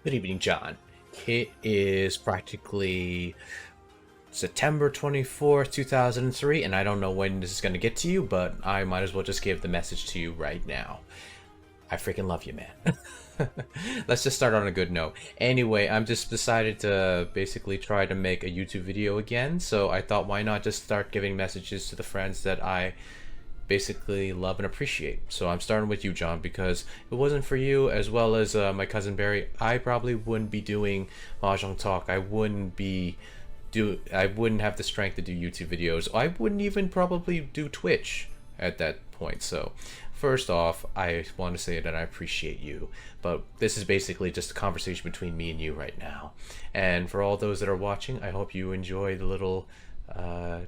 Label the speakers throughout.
Speaker 1: Good evening, John. It is practically September 24th, 2003, and I don't know when this is going to get to you, but I might as well just give the message to you right now. I freaking love you, man. Let's just start on a good note. Anyway, I'm just decided to basically try to make a YouTube video again, so I thought why not just start giving messages to the friends that I basically love and appreciate. So I'm starting with you, John, because if it wasn't for you, as well as my cousin Barry, I probably wouldn't be doing Mahjong Talk. I wouldn't have the strength to do YouTube videos. I wouldn't even probably do Twitch at that point. So first off, I want to say that I appreciate you, but this is basically just a conversation between me and you right now. And for all those that are watching, I hope you enjoy the little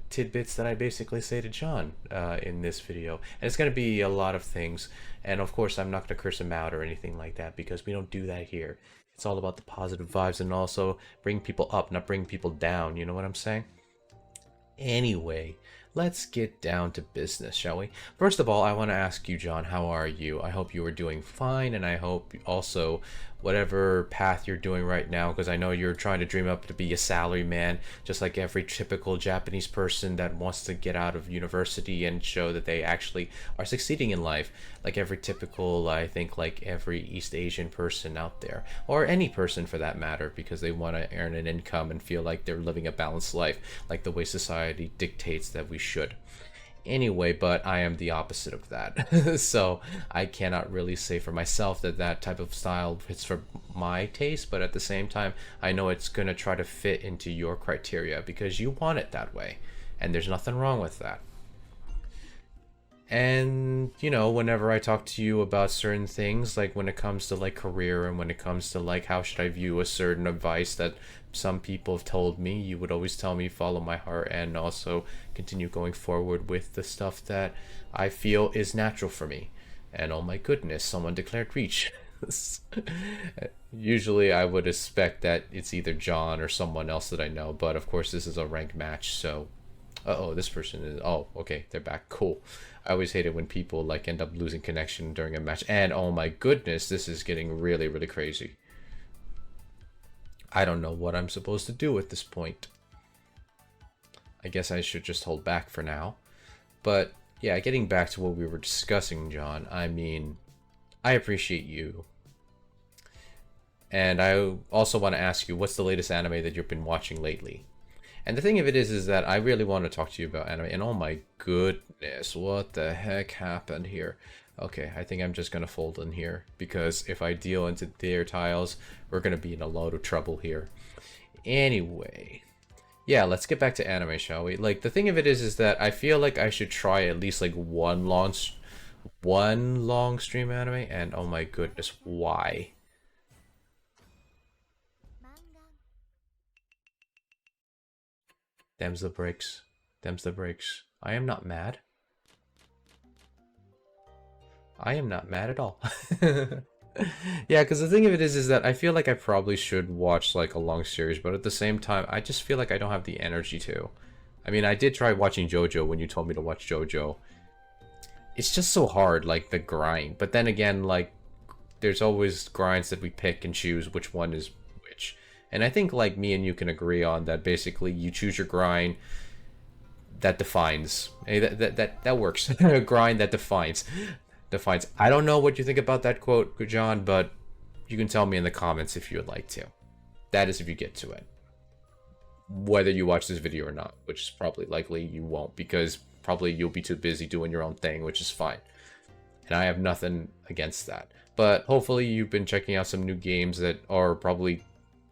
Speaker 1: tidbits that I basically say to John in this video. And it's going to be a lot of things, and of course I'm not going to curse him out or anything like that, because we don't do that here. It's all about the positive vibes and also bring people up, not bring people down, you know what I'm saying? Anyway, let's get down to business, shall we? First of all, I want to ask you, John, how are you? I hope you are doing fine, and I hope also whatever path you're doing right now, because I know you're trying to dream up to be a salary man, just like every typical Japanese person that wants to get out of university and show that they actually are succeeding in life, like every typical, I think, like every East Asian person out there, or any person for that matter, because they want to earn an income and feel like they're living a balanced life, like the way society dictates that we should. Anyway, but I am the opposite of that. So I cannot really say for myself that that type of style fits for my taste, but at the same time, I know it's going to try to fit into your criteria because you want it that way, and there's nothing wrong with that. And you know, whenever I talk to you about certain things, like when it comes to like career and when it comes to like how should I view a certain advice that some people have told me, you would always tell me follow my heart and also continue going forward with the stuff that I feel is natural for me. And oh my goodness, someone declared reach. Usually I would expect that it's either John or someone else that I know, but of course this is a ranked match, so uh-oh, this person is, oh, okay, they're back, cool. I always hate it when people like end up losing connection during a match, and oh my goodness, this is getting really, really crazy. I don't know what I'm supposed to do at this point. I guess I should just hold back for now. But yeah, getting back to what we were discussing, John, I mean, I appreciate you. And I also want to ask you, what's the latest anime that you've been watching lately? And the thing of it is that I really want to talk to you about anime. And oh my goodness, what the heck happened here? Okay, I think I'm just going to fold in here, because if I deal into their tiles, we're going to be in a lot of trouble here. Anyway, yeah, let's get back to anime, shall we? Like, the thing of it is that I feel like I should try at least like one long stream anime, and oh my goodness, why? Them's the breaks. Them's the breaks. I am not mad. I am not mad at all. Yeah, because the thing of it is that I feel like I probably should watch like a long series, but at the same time, I just feel like I don't have the energy to. I mean, I did try watching JoJo when you told me to watch JoJo. It's just so hard, like the grind. But then again, like, there's always grinds that we pick and choose which one is which. And I think like me and you can agree on that. Basically, you choose your grind that defines. Hey, that works. Grind that defines. I don't know what you think about that quote, John, but you can tell me in the comments if you would like to. That is if you get to it. Whether you watch this video or not, which is probably likely you won't, because probably you'll be too busy doing your own thing, which is fine. And I have nothing against that. But hopefully you've been checking out some new games that are probably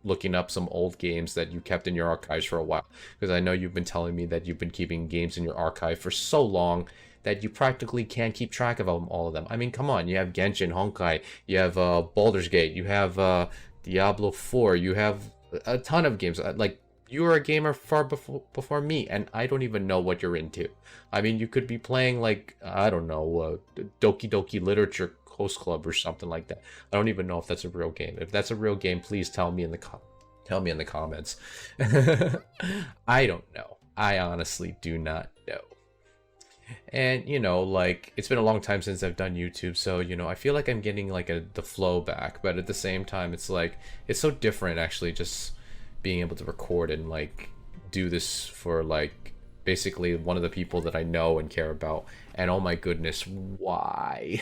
Speaker 1: looking up some old games that you kept in your archives for a while. Because I know you've been telling me that you've been keeping games in your archive for so long that you practically can't keep track of them, all of them. I mean, come on, you have Genshin, Honkai, you have Baldur's Gate, you have Diablo 4, you have a ton of games. Like, you are a gamer far before me, and I don't even know what you're into. I mean, you could be playing, like, I don't know, Doki Doki Literature Host Club or something like that. I don't even know if that's a real game. If that's a real game, please tell me in the comments. I don't know. I honestly do not know. And like it's been a long time since I've done YouTube, so I feel like I'm getting like the flow back, but at the same time it's like it's so different actually just being able to record and like do this for like basically one of the people that I know and care about. And oh my goodness, why?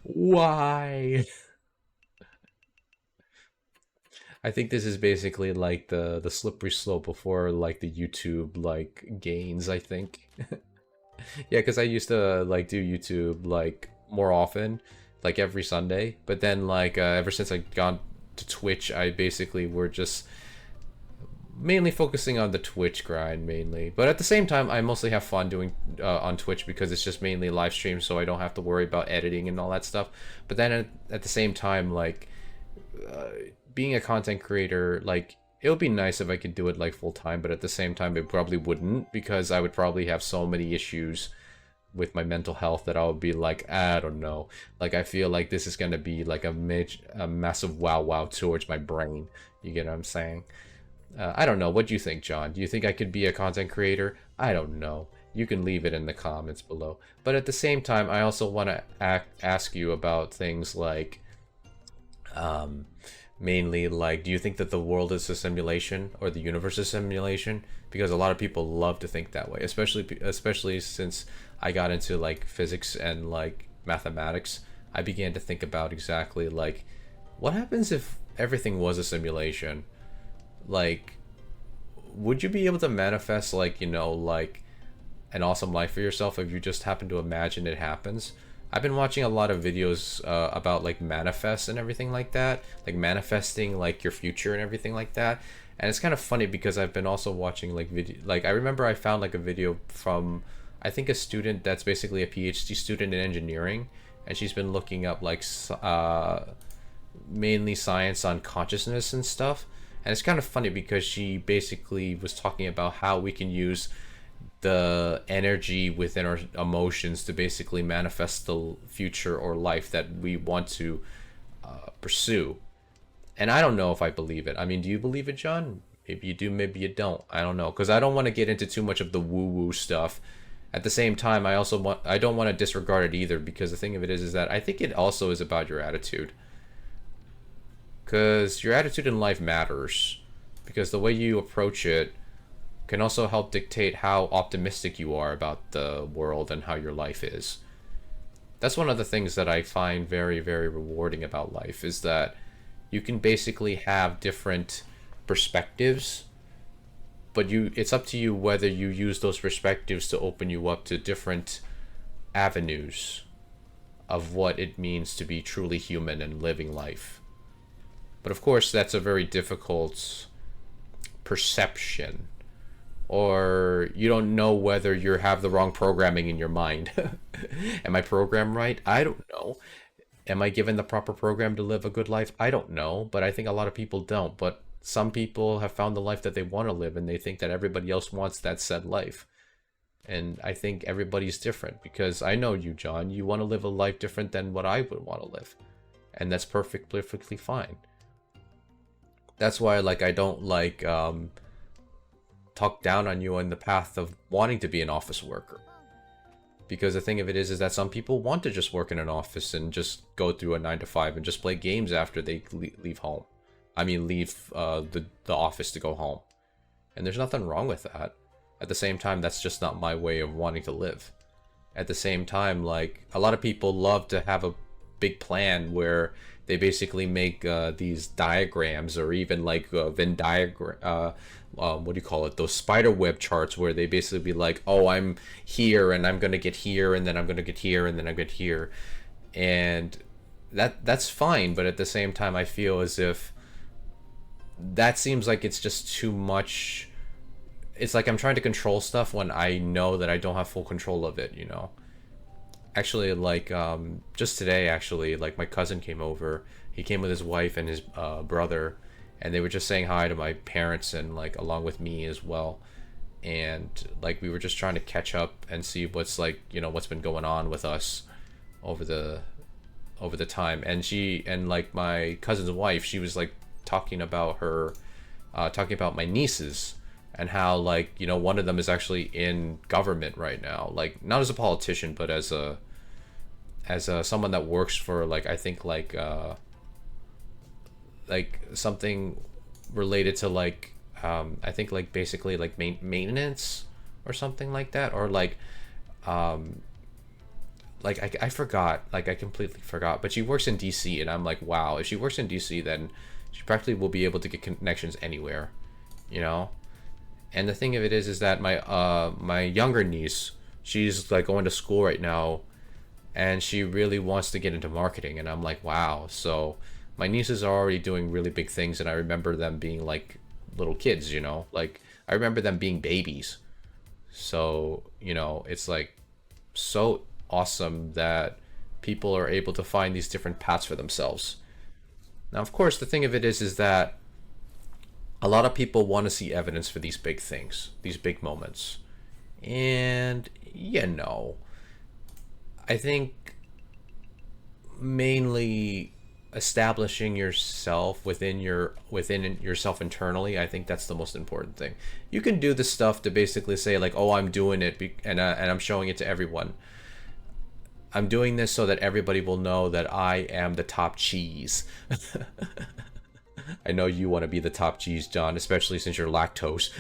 Speaker 1: Why? I think this is basically like the slippery slope before like the YouTube like gains, I think. Yeah, because I used to like do YouTube like more often, like every Sunday. But then like ever since I got to Twitch, I basically were just mainly focusing on the Twitch grind mainly. But at the same time, I mostly have fun doing on Twitch because it's just mainly live stream, so I don't have to worry about editing and all that stuff. But then at the same time, like uh, being a content creator, like it would be nice if I could do it like full time, but at the same time, it probably wouldn't because I would probably have so many issues with my mental health that I would be like, I don't know. Like I feel like this is gonna be like a massive wow towards my brain. You get what I'm saying? I don't know. What do you think, John? Do you think I could be a content creator? I don't know. You can leave it in the comments below. But at the same time, I also want to ask you about things like, um, mainly like, do you think that the world is a simulation or the universe is a simulation? Because a lot of people love to think that way, especially since I got into like physics and like mathematics. I began to think about exactly like, what happens if everything was a simulation? Like, would you be able to manifest like like an awesome life for yourself if you just happen to imagine it happens? I've been watching a lot of videos about like manifest and everything like that, like manifesting like your future and everything like that. And it's kind of funny because I've been also watching like video, like I remember I found like a video from I think a student that's basically a PhD student in engineering, and she's been looking up like mainly science on consciousness and stuff. And it's kind of funny because she basically was talking about how we can use the energy within our emotions to basically manifest the future or life that we want to pursue. And I don't know if I believe it. I mean, do you believe it, John? Maybe you do, maybe you don't. I don't know, because I don't want to get into too much of the woo-woo stuff. At the same time, I don't want to disregard it either, because the thing of it is that I think it also is about your attitude. Because your attitude in life matters. Because the way you approach it can also help dictate how optimistic you are about the world and how your life is. That's one of the things that I find very, very rewarding about life, is that you can basically have different perspectives, but it's up to you whether you use those perspectives to open you up to different avenues of what it means to be truly human and living life. But of course, that's a very difficult perception, or you don't know whether you have the wrong programming in your mind. Am I programmed right? I don't know. Am I given the proper program to live a good life? I don't know, but I think a lot of people don't. But some people have found the life that they want to live, and they think that everybody else wants that said life. And I think everybody's different, because I know you, John, you want to live a life different than what I would want to live. And that's perfectly fine. That's why like I don't like talk down on you on the path of wanting to be an office worker, because the thing of it is that some people want to just work in an office and just go through a 9 to 5 and just play games after they leave home. I mean, leave the office to go home, and there's nothing wrong with that. At the same time, that's just not my way of wanting to live. At the same time, like a lot of people love to have a big plan where they basically make these diagrams, or even like Venn diagram, what do you call it? Those spider web charts where they basically be like, oh, I'm here and I'm gonna get here, and then I'm gonna get here, and then I get here, and that's fine. But at the same time, I feel as if that seems like it's just too much. It's like I'm trying to control stuff when I know that I don't have full control of it, Actually, like just today, actually, like my cousin came over. He came with his wife and his brother, and they were just saying hi to my parents, and like along with me as well. And like we were just trying to catch up and see what's like, what's been going on with us over the time. And like my cousin's wife, she was like talking about my nieces, and how, like, you know, one of them is actually in government right now, like not as a politician, but as a someone that works for, like, I think like something related to, like, I think like basically like maintenance or something like that, or um like I forgot, like I completely forgot, but she works in DC, and I'm like, wow, if she works in DC, then she practically will be able to get connections anywhere, you know. And the thing of it is that my younger niece, she's like going to school right now, and she really wants to get into marketing, and I'm like, wow. So my nieces are already doing really big things, and I remember them being like little kids, you know, like I remember them being babies. So, you know, it's like so awesome that people are able to find these different paths for themselves. Now, of course, the thing of it is that a lot of people want to see evidence for these big things, these big moments. And, you know, I think mainly establishing yourself within yourself internally, I think that's the most important thing. You can do the stuff to basically say like, oh, I'm doing it and I'm showing it to everyone. I'm doing this so that everybody will know that I am the top cheese. I know you want to be the top cheese, John, especially since you're lactose.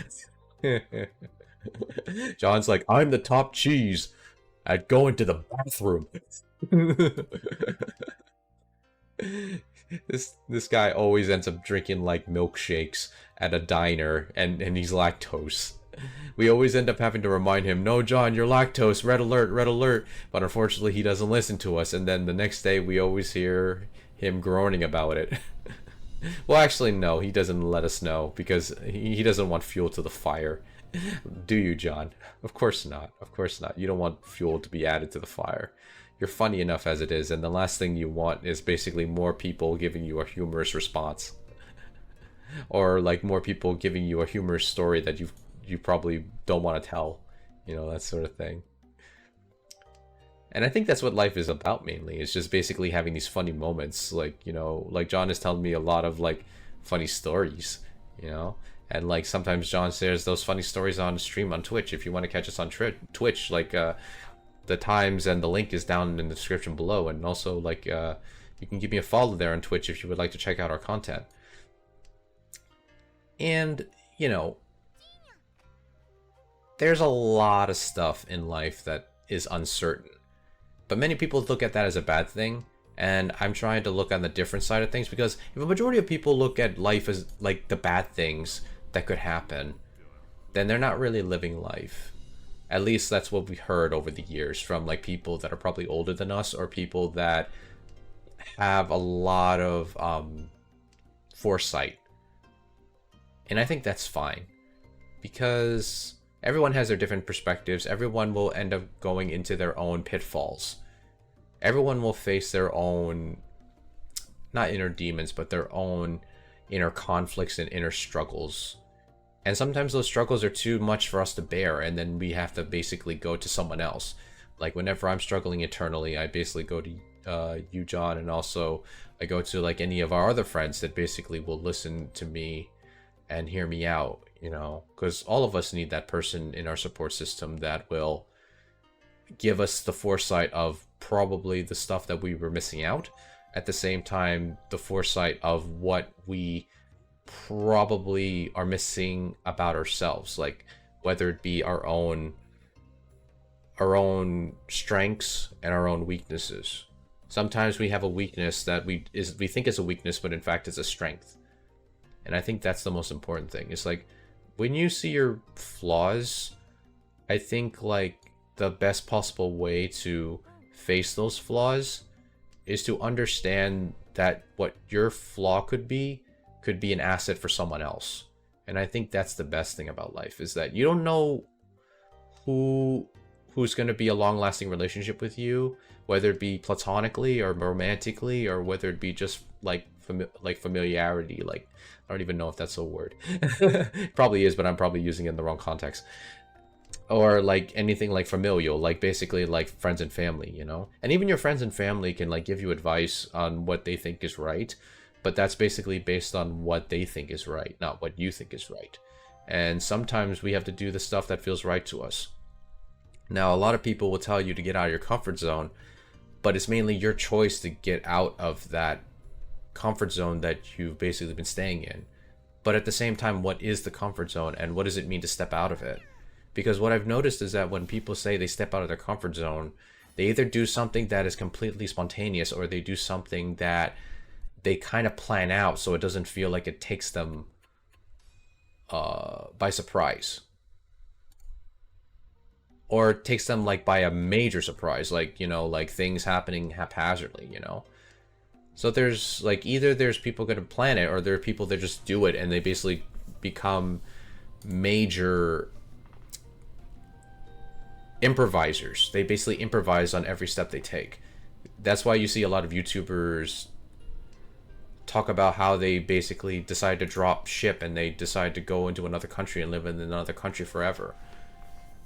Speaker 1: John's like, I'm the top cheese at going to the bathroom. This guy always ends up drinking like milkshakes at a diner, and he's lactose. We always end up having to remind him, no, John, you're lactose, red alert, red alert. But unfortunately, he doesn't listen to us, and then the next day we always hear him groaning about it. Well, actually, no, he doesn't let us know because he doesn't want fuel to the fire. Do you, John? Of course not. Of course not. You don't want fuel to be added to the fire. You're funny enough as it is, and the last thing you want is basically more people giving you a humorous response. Or like more people giving you a humorous story that you probably don't want to tell. You know, that sort of thing. And I think that's what life is about mainly. It's just basically having these funny moments. Like, you know, like John is telling me a lot of like funny stories, you know? And like sometimes John shares those funny stories on stream on Twitch. If you want to catch us on Twitch, like the times and the link is down in the description below. And also like you can give me a follow there on Twitch if you would like to check out our content. And, you know, there's a lot of stuff in life that is uncertain. But many people look at that as a bad thing, and I'm trying to look on the different side of things, because if a majority of people look at life as like the bad things that could happen, then they're not really living life. At least that's what we heard over the years from like people that are probably older than us, or people that have a lot of foresight. And I think that's fine, because everyone has their different perspectives. Everyone will end up going into their own pitfalls. Everyone will face their own, not inner demons, but their own inner conflicts and inner struggles. And sometimes those struggles are too much for us to bear, and then we have to basically go to someone else. Like whenever I'm struggling internally, I basically go to you, John, and also I go to like any of our other friends that basically will listen to me and hear me out, you know, because all of us need that person in our support system that will give us the foresight of probably the stuff that we were missing out, at the same time the foresight of what we probably are missing about ourselves, like whether it be our own strengths and our own weaknesses. Sometimes we have a weakness that we think is a weakness, but in fact it's a strength. And I think that's the most important thing. It's like when you see your flaws, I think like the best possible way to face those flaws is to understand that what your flaw could be an asset for someone else. And I think that's the best thing about life, is that you don't know who's going to be a long-lasting relationship with you, whether it be platonically or romantically, or whether it be just like familiarity. Like, I don't even know if that's a word. Probably is, but I'm probably using it in the wrong context. Or like anything like familial, like basically like friends and family, you know? And even your friends and family can like give you advice on what they think is right, but that's basically based on what they think is right, not what you think is right. And sometimes we have to do the stuff that feels right to us. Now, a lot of people will tell you to get out of your comfort zone, but it's mainly your choice to get out of that comfort zone that you've basically been staying in. But at the same time, what is the comfort zone and what does it mean to step out of it? Because what I've noticed is that when people say they step out of their comfort zone, they either do something that is completely spontaneous or they do something that they kind of plan out so it doesn't feel like it takes them by surprise. Or it takes them like by a major surprise, like, you know, like things happening haphazardly, you know? So there's like either there's people going to plan it or there are people that just do it and they basically become major improvisers. They basically improvise on every step they take. That's why you see a lot of YouTubers talk about how they basically decide to drop ship and they decide to go into another country and live in another country forever.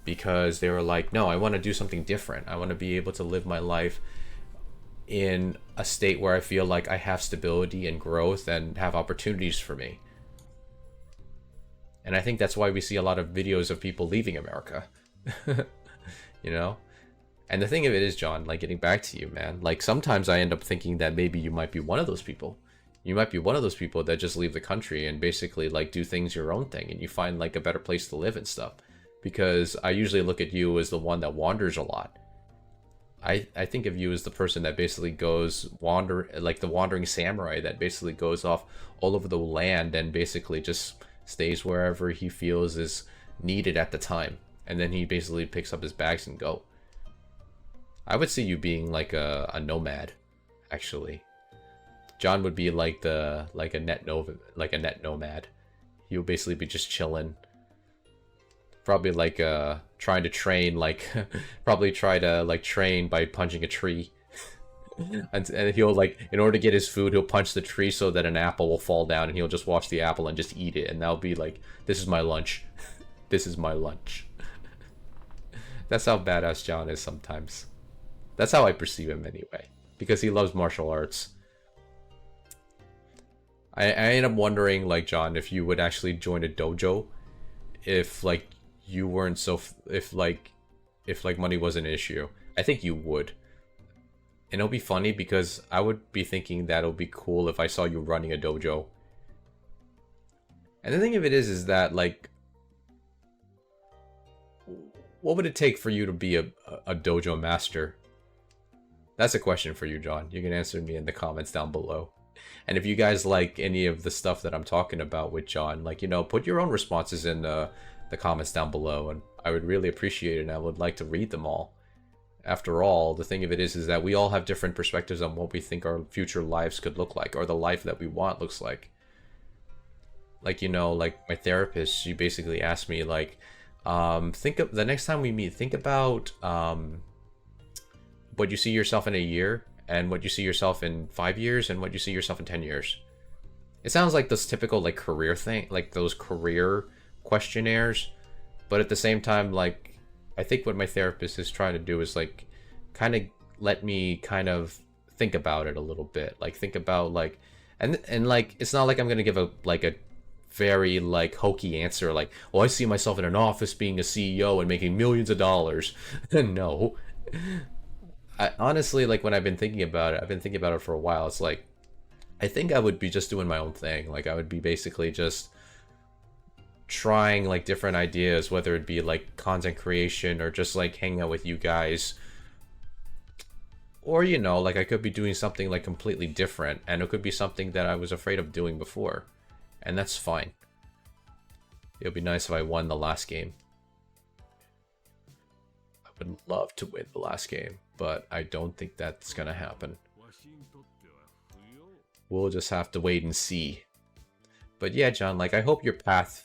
Speaker 1: Because they were like, no, I want to do something different. I want to be able to live my life in a state where I feel like I have stability and growth and have opportunities for me. And I think that's why we see a lot of videos of people leaving America. You know? And the thing of it is, John, like getting back to you, man, like sometimes I end up thinking that maybe you might be one of those people. You might be one of those people that just leave the country and basically like do things your own thing and you find like a better place to live and stuff. Because I usually look at you as the one that wanders a lot. I think of you as the person that basically goes like the wandering samurai that basically goes off all over the land and basically just stays wherever he feels is needed at the time. And then he basically picks up his bags and go. I would see you being like a nomad, actually. John would be like a net nomad. He would basically be just chilling. Probably like trying to train, like probably try to like train by punching a tree. And he'll like, in order to get his food, he'll punch the tree so that an apple will fall down and he'll just watch the apple and just eat it. And that'll be like, this is my lunch. This is my lunch. That's how badass John is sometimes. That's how I perceive him anyway. Because he loves martial arts. I end up wondering, like, John, if you would actually join a dojo. If like you weren't so if money wasn't an issue. I think you would. And it'll be funny because I would be thinking that it'll be cool if I saw you running a dojo. And the thing of it is that like, what would it take for you to be a dojo master? That's a question for you, John. You can answer me in the comments down below. And if you guys like any of the stuff that I'm talking about with John, like, you know, put your own responses in the comments down below, and I would really appreciate it, and I would like to read them all. After all, the thing of it is that we all have different perspectives on what we think our future lives could look like, or the life that we want looks like. Like, you know, like my therapist, she basically asked me, like, think of the next time we meet, think about what you see yourself in a year, and what you see yourself in 5 years, and what you see yourself in 10 years. It sounds like this typical like career thing, like those career questionnaires, but at the same time, like, I think what my therapist is trying to do is like kind of let me kind of think about it a little bit, like think about like, and like it's not like I'm gonna give a very like hokey answer like, well, I see myself in an office being a CEO and making millions of dollars. No, I honestly, like, when I've been thinking about it for a while. It's like, I think I would be just doing my own thing. Like, I would be basically just trying like different ideas, whether it be like content creation or just like hanging out with you guys, or, you know, like I could be doing something like completely different, and it could be something that I was afraid of doing before, and that's fine. It would be nice if I won the last game. I would love to win the last game, but I don't think that's gonna happen. We'll just have to wait and see. But yeah, John, like, I hope your path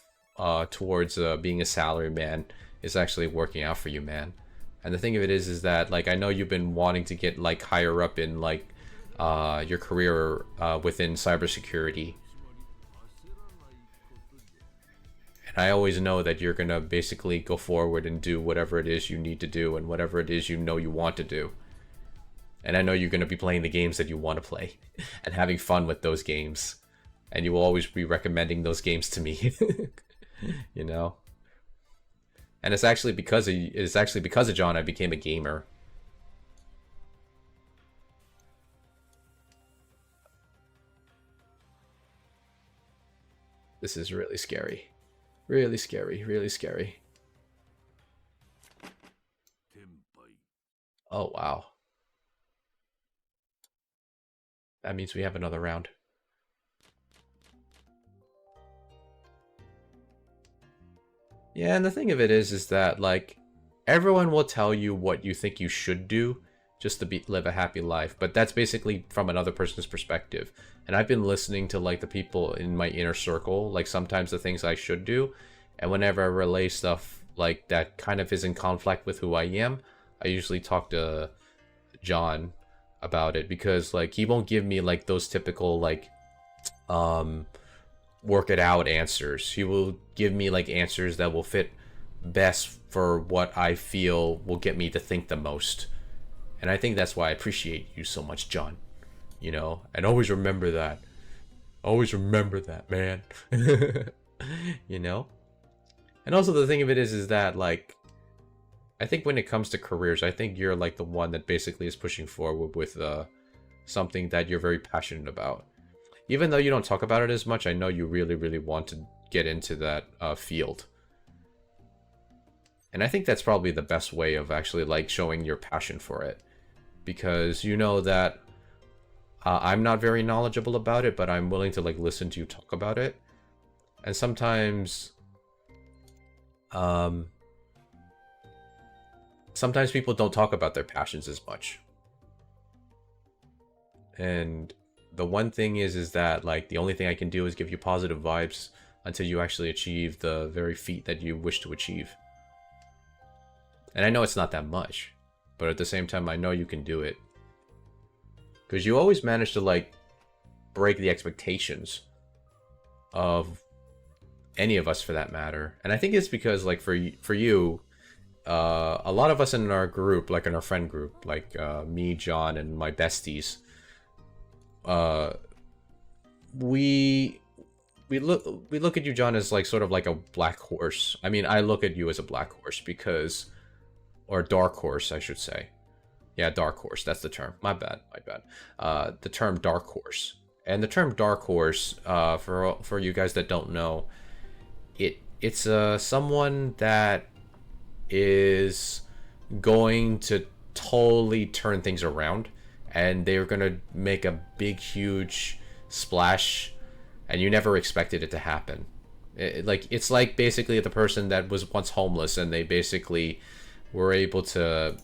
Speaker 1: towards being a salaryman is actually working out for you, man. And the thing of it is that, like, I know you've been wanting to get like higher up in like your career within cybersecurity. And I always know that you're gonna basically go forward and do whatever it is you need to do and whatever it is you know you want to do. And I know you're gonna be playing the games that you want to play and having fun with those games. And you will always be recommending those games to me. You know? And it's actually because of John I became a gamer. This is really scary. Really scary, really scary. Oh, wow. That means we have another round. Yeah, and the thing of it is that, like, everyone will tell you what you think you should do just to live a happy life, but that's basically from another person's perspective. And I've been listening to, like, the people in my inner circle, like, sometimes the things I should do, and whenever I relay stuff, like, that kind of is in conflict with who I am, I usually talk to John about it, because, like, he won't give me, like, those typical, like, work it out answers. He will give me, like, answers that will fit best for what I feel will get me to think the most. And I think that's why I appreciate you so much, John. You know, and always remember that. Always remember that, man. You know? And also the thing of it is that, like, I think when it comes to careers, I think you're, like, the one that basically is pushing forward with something that you're very passionate about. Even though you don't talk about it as much, I know you really, really want to get into that field. And I think that's probably the best way of actually, like, showing your passion for it. Because you know that I'm not very knowledgeable about it, but I'm willing to, like, listen to you talk about it. And sometimes sometimes people don't talk about their passions as much. And the one thing is that, like, the only thing I can do is give you positive vibes until you actually achieve the very feat that you wish to achieve. And I know it's not that much, but at the same time, I know you can do it. Because you always manage to, like, break the expectations of any of us, for that matter. And I think it's because, like, for you, a lot of us in our group, like in our friend group, like me, John, and my besties, we look at you, John, as, like, sort of like a black horse. I mean, I look at you as a black horse because, or dark horse, I should say. Yeah, dark horse. That's the term. My bad. The term dark horse, and the term dark horse, for you guys that don't know, it's someone that is going to totally turn things around, and they're gonna make a big, huge splash, and you never expected it to happen. It's like basically the person that was once homeless, and they basically were able to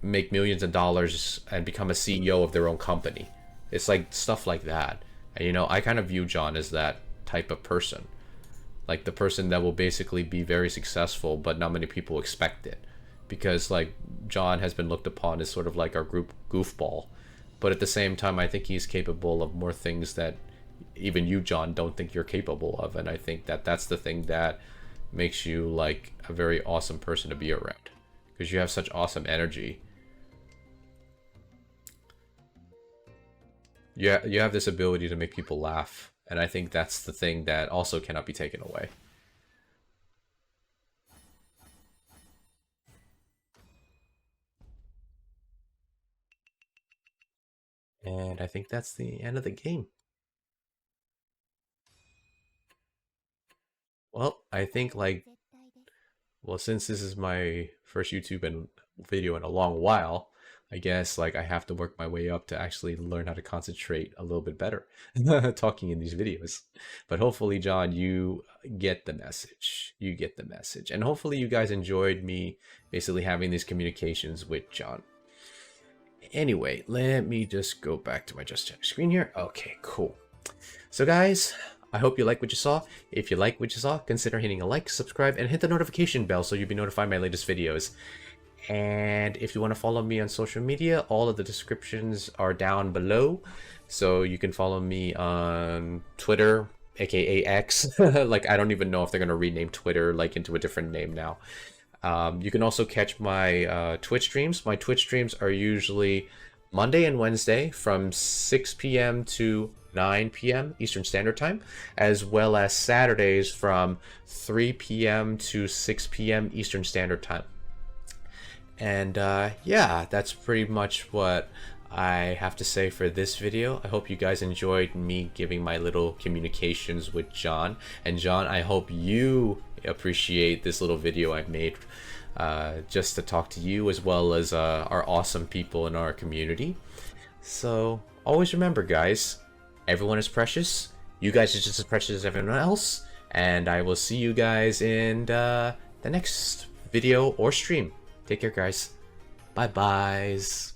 Speaker 1: make millions of dollars and become a CEO of their own company. It's like stuff like that. And, you know, I kind of view John as that type of person. Like, the person that will basically be very successful, but not many people expect it. Because, like, John has been looked upon as sort of like our group goofball. But at the same time, I think he's capable of more things that even you, John, don't think you're capable of. And I think that that's the thing that makes you, like, a very awesome person to be around. Because you have such awesome energy. Yeah, you have this ability to make people laugh, and I think that's the thing that also cannot be taken away. And I think that's the end of the game. Well, I think, like, well, since this is my first YouTube video in a long while, I guess, like, I have to work my way up to actually learn how to concentrate a little bit better talking in these videos. But hopefully, John, you get the message. You get the message. And hopefully you guys enjoyed me basically having these communications with John. Anyway, let me just go back to my Just Chat screen here. Okay, cool. So, guys, I hope you like what you saw. If you like what you saw, consider hitting a like, subscribe, and hit the notification bell so you'll be notified of my latest videos. And if you want to follow me on social media, all of the descriptions are down below. So you can follow me on Twitter, aka X. Like, I don't even know if they're going to rename Twitter, like, into a different name now. You can also catch my Twitch streams. My Twitch streams are usually Monday and Wednesday from 6 p.m. to 9 p.m. Eastern Standard Time, as well as Saturdays from 3 p.m. to 6 p.m. Eastern Standard Time. And yeah, that's pretty much what I have to say for this video. I hope you guys enjoyed me giving my little communications with John. And John, I hope you appreciate this little video I made just to talk to you, as well as our awesome people in our community. So always remember, guys, everyone is precious. You guys are just as precious as everyone else. And I will see you guys in the next video or stream. Take care, guys. Bye-byes.